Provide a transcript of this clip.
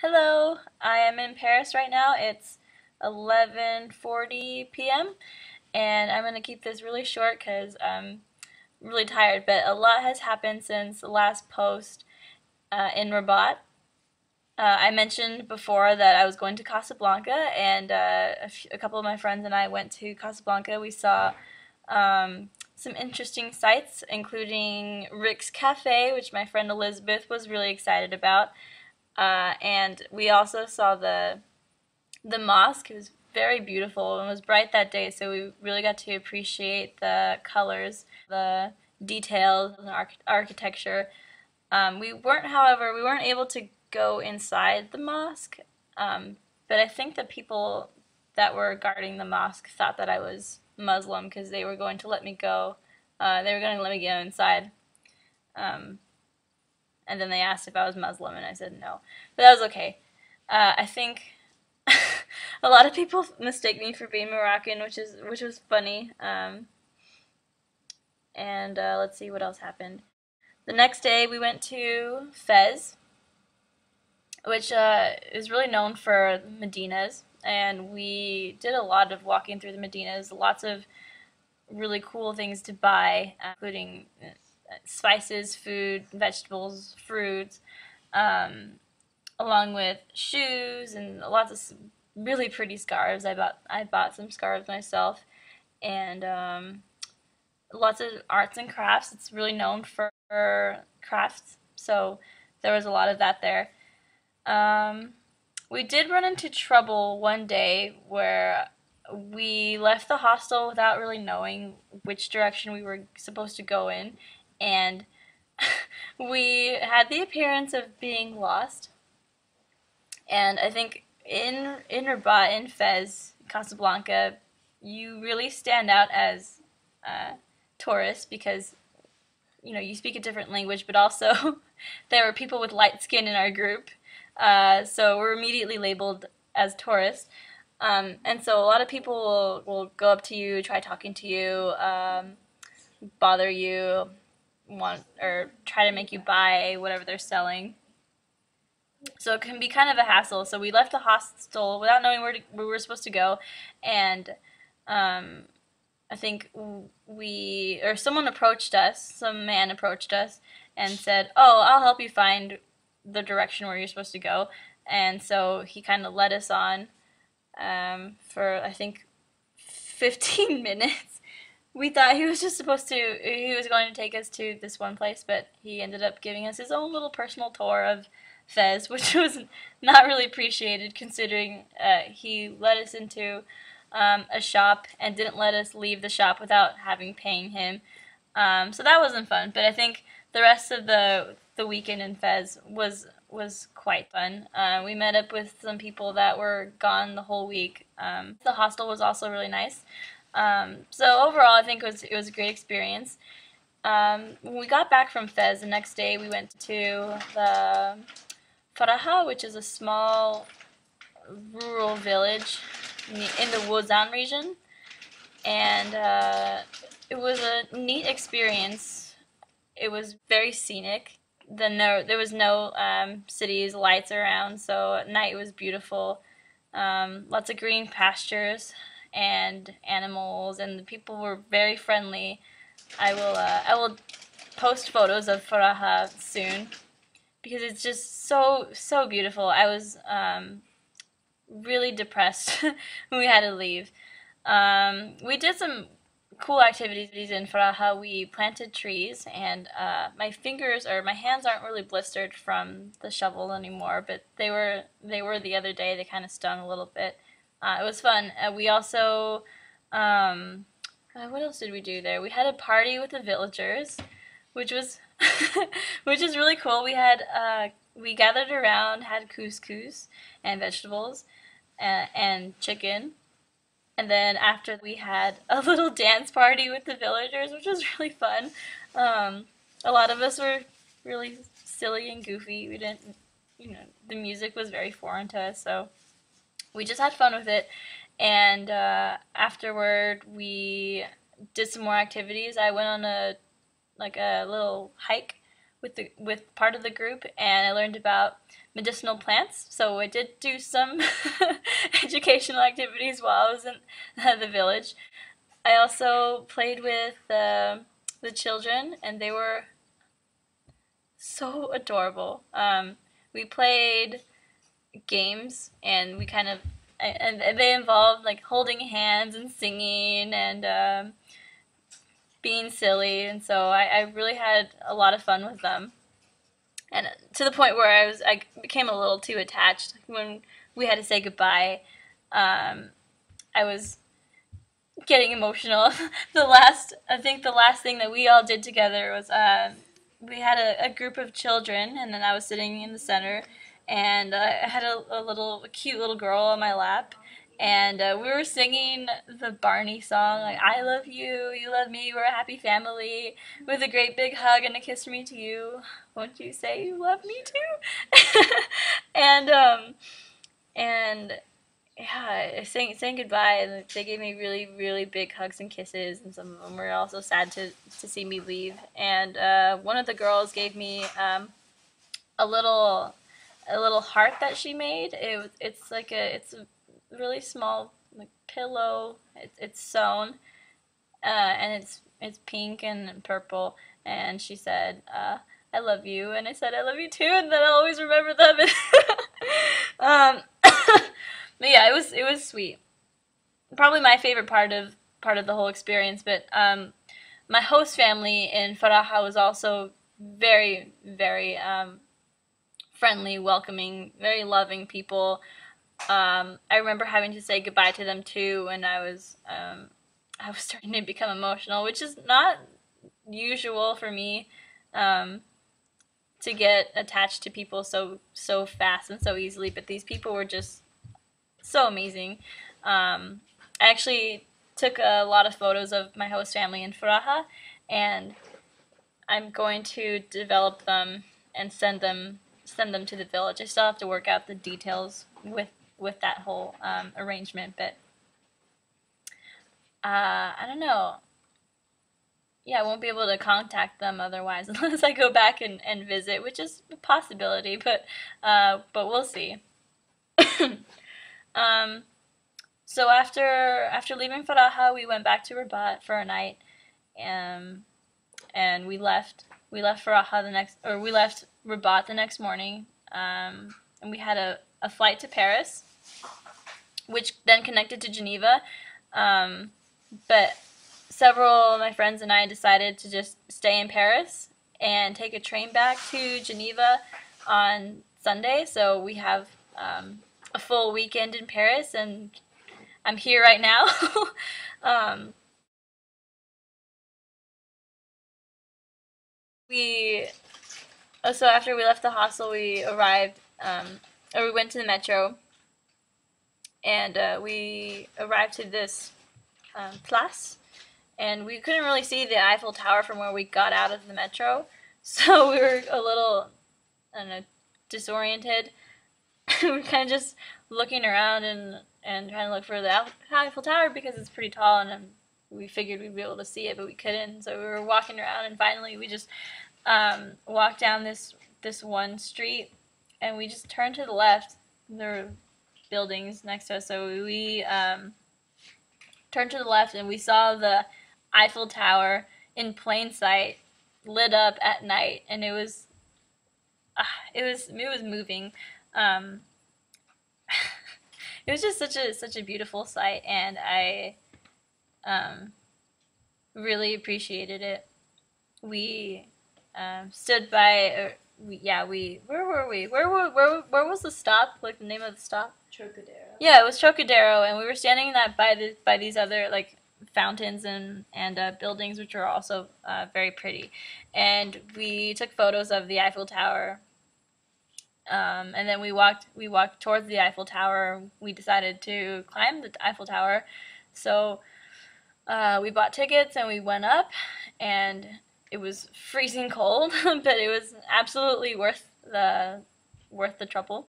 Hello, I am in Paris right now. It's 11:40 p.m. and I'm going to keep this really short because I'm really tired, but a lot has happened since the last post in Rabat. I mentioned before that I was going to Casablanca, and a couple of my friends and I went to Casablanca. We saw some interesting sights, including Rick's Cafe, which my friend Elizabeth was really excited about. And we also saw the mosque. It was very beautiful and was bright that day, so we really got to appreciate the colors, the details, and the architecture. However, we weren't able to go inside the mosque, but I think the people that were guarding the mosque thought that I was Muslim because they were going to let me go. They were going to let me go inside. Um, and then they asked if I was Muslim, and I said no. But that was okay. I think a lot of people mistake me for being Moroccan, which was funny. And let's see what else happened. The next day we went to Fez, which is really known for Medinas, and we did a lot of walking through the Medinas. Lots of really cool things to buy, including spices, food, vegetables, fruits, um, along with shoes and lots of really pretty scarves. I bought some scarves myself, and lots of arts and crafts. It's really known for crafts, so there was a lot of that there. Um, we did run into trouble one day where we left the hostel without really knowing which direction we were supposed to go in, and we had the appearance of being lost. And I think in Rabat, in Fez, Casablanca, you really stand out as tourists because you speak a different language, but also there were people with light skin in our group, so we're immediately labeled as tourists. And so a lot of people will go up to you, try talking to you, bother you, want or try to make you buy whatever they're selling. So it can be kind of a hassle. So we left the hostel without knowing where we were supposed to go, and um, I think someone approached us, some man approached us and said, "Oh, I'll help you find the direction where you're supposed to go." And so he kind of led us on for I think 15 minutes. We thought he was going to take us to this one place, but he ended up giving us his own little personal tour of Fez, which was not really appreciated considering he led us into a shop and didn't let us leave the shop without having paying him. So that wasn't fun, but I think the rest of the weekend in Fez was quite fun. We met up with some people that were gone the whole week. The hostel was also really nice. So overall, I think it was a great experience. When we got back from Fez the next day, we went to the Faraha, which is a small rural village in the Wuzan region, and it was a neat experience. It was very scenic. There was no cities, lights around, so at night it was beautiful. Lots of green pastures and animals, and the people were very friendly. I will post photos of Faraha soon because it's just so beautiful. I was really depressed when we had to leave. We did some cool activities in Faraha. We planted trees, and my hands aren't really blistered from the shovel anymore, but they were the other day. They kind of stung a little bit. It was fun. We also what else did we do there? We had a party with the villagers, which was which is really cool. We gathered around, had couscous and vegetables and chicken. And then after we had a little dance party with the villagers, which was really fun. A lot of us were really silly and goofy. We didn't, the music was very foreign to us, so we just had fun with it. And afterward, we did some more activities. I went on a little hike with part of the group, and I learned about medicinal plants. So I did do some educational activities while I was in the village. I also played with the children, and they were so adorable. We played games, and we kind of and they involved like holding hands and singing and being silly, and so I really had a lot of fun with them. And to the point where I became a little too attached when we had to say goodbye. I was getting emotional. I think the last thing that we all did together was we had a group of children, and then I was sitting in the center, and I had a cute little girl on my lap, and we were singing the Barney song, like "I love you, you love me, we're a happy family," with a great big hug and a kiss from me to you. Won't you say you love me too? And yeah, saying goodbye, and they gave me really, really big hugs and kisses, and some of them were also sad to see me leave. And one of the girls gave me a little a little heart that she made. It's a really small like pillow. It's sewn, and it's pink and purple. And she said, "I love you," and I said, "I love you too," and then I'll always remember them. um, but yeah, it was sweet. Probably my favorite part of the whole experience. But my host family in Faraha was also very, very friendly, welcoming, very loving people. I remember having to say goodbye to them too when I was starting to become emotional, which is not usual for me. Um, to get attached to people so fast and so easily, but these people were just so amazing. I actually took a lot of photos of my host family in Faraha, and I'm going to develop them and send them to the village. I still have to work out the details with that whole arrangement, but I don't know. Yeah, I won't be able to contact them otherwise unless I go back and visit, which is a possibility, but we'll see. um, so after leaving Faraha, we went back to Rabat for a night, um, and we left Faraha the next or we left Rabat the next morning, and we had a flight to Paris, which then connected to Geneva, but several of my friends and I decided to just stay in Paris and take a train back to Geneva on Sunday. So we have a full weekend in Paris, and I'm here right now. um, we so after we left the hostel, we arrived, or we went to the metro, and we arrived to this place, and we couldn't really see the Eiffel Tower from where we got out of the metro, so we were a little, I don't know, disoriented. We were kind of just looking around and trying to look for the Eiffel Tower because it's pretty tall, and we figured we'd be able to see it, but we couldn't. So we were walking around, and finally we just walked down this one street, and we just turned to the left. There were buildings next to us, so we turned to the left, and we saw the Eiffel Tower in plain sight, lit up at night, and it was moving. Um, it was just such a beautiful sight, and I um, really appreciated it. We stood by. Yeah, we. Where were we? Where was the stop? Like the name of the stop? Trocadero. Yeah, it was Trocadero, and we were standing that by these other like fountains and buildings, which are also very pretty. And we took photos of the Eiffel Tower. And then we walked towards the Eiffel Tower. We decided to climb the Eiffel Tower, so we bought tickets and we went up, and it was freezing cold, but it was absolutely worth the trouble.